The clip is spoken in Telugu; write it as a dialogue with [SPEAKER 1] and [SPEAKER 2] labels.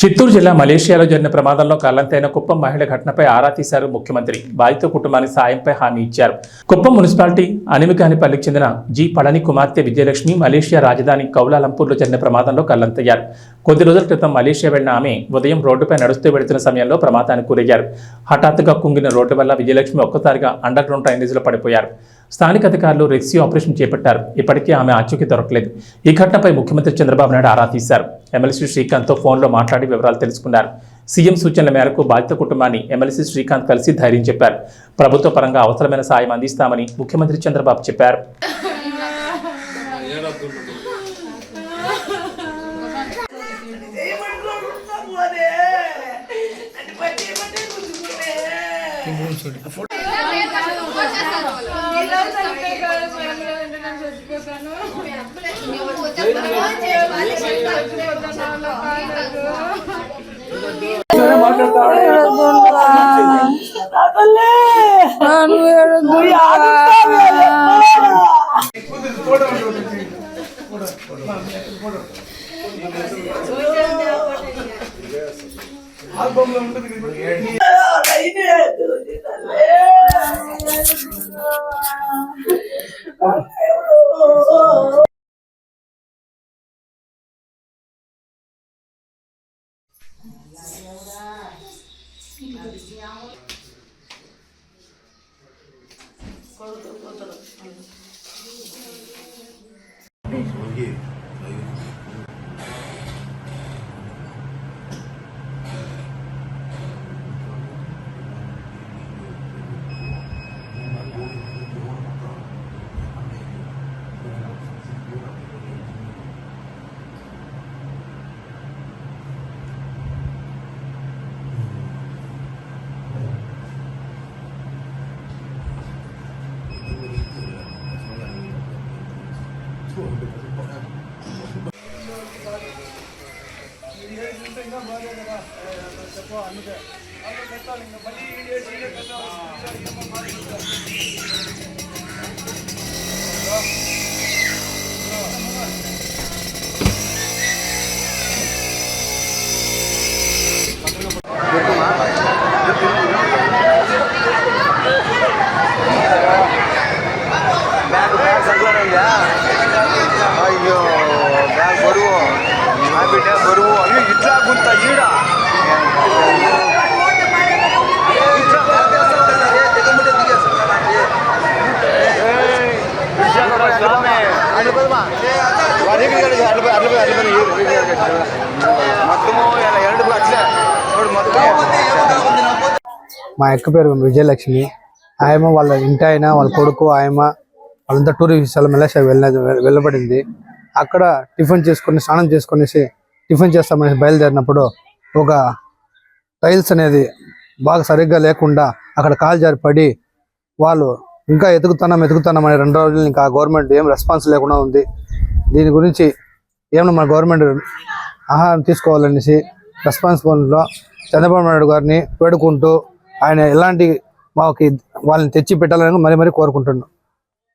[SPEAKER 1] చిత్తూరు జిల్లా మలేషియాలో జరిగిన ప్రమాదంలో గల్లంతైన కుప్పం మహిళ ఘటనపై ఆరా తీశారు ముఖ్యమంత్రి. బాధిత కుటుంబానికి సాయంపై హామీ ఇచ్చారు. కుప్పం మున్సిపాలిటీ అనిమికానిపల్లికి చెందిన జి పళని కుమార్తె విజయలక్ష్మి మలేషియా రాజధాని కౌలాలంపూర్లో జరిగిన ప్రమాదంలో గల్లంతయ్యారు. కొద్ది రోజుల క్రితం మలేషియా వెళ్లిన ఆమె ఉదయం రోడ్డుపై నడుస్తూ వెళుతున్న సమయంలో ప్రమాదానికి గురయ్యారు. హఠాత్తుగా కుంగిన రోడ్డు వల్ల విజయలక్ష్మి ఒక్కసారిగా అండర్ గ్రౌండ్ డ్రైనేజీలో పడిపోయారు. స్థానిక అధికారులు రెస్క్యూ ఆపరేషన్ చేపట్టారు. ఇప్పటికీ ఆమె ఆచూకీ దొరకలేదు. ఈ ఘటనపై ముఖ్యమంత్రి చంద్రబాబు నాయుడు ఆరా తీశారు. ఎమ్మెల్సీ శ్రీకాంత్తో ఫోన్లో మాట్లాడి వివరాలు తెలుసుకున్నారు. సీఎం సూచనల మేరకు బాధిత కుటుంబాన్ని ఎమ్మెల్సీ శ్రీకాంత్ కలిసి ధైర్యం చెప్పారు. ప్రభుత్వ పరంగా అవసరమైన సాయం అందిస్తామని ముఖ్యమంత్రి చంద్రబాబు చెప్పారు.
[SPEAKER 2] అయ్యో బ్యాగ్ బరువు నా బిడ్డ బరువు అయ్యో ఇట్లా గుంత ఈడ
[SPEAKER 3] మా అక్క పేరు విజయలక్ష్మి. ఆయమ్మ వాళ్ళ ఇంటి ఆయన వాళ్ళ కొడుకు ఆయమ్మ వాళ్ళంతా టూరిస్ట్ మలేషియా వెళ్ళబడింది. అక్కడ టిఫిన్ చేసుకొని స్నానం చేసుకునేసి టిఫిన్ చేస్తామని బయలుదేరినప్పుడు ఒక టైల్స్ అనేది బాగా సరిగ్గా లేకుండా అక్కడ కాలు జారి పడి వాళ్ళు ఇంకా ఎతుకుతున్నామని 2 రోజులు ఇంకా గవర్నమెంట్ ఏం రెస్పాన్స్ లేకుండా ఉంది. దీని గురించి ఏమన్నా మన గవర్నమెంట్ ఆహారం తీసుకోవాలనేసి రెస్పాన్సిబుల్లో చంద్రబాబు నాయుడు గారిని వేడుకుంటూ ఆయన ఎలాంటి మాకు వాళ్ళని తెచ్చి పెట్టాలని మరీ కోరుకుంటున్నాం.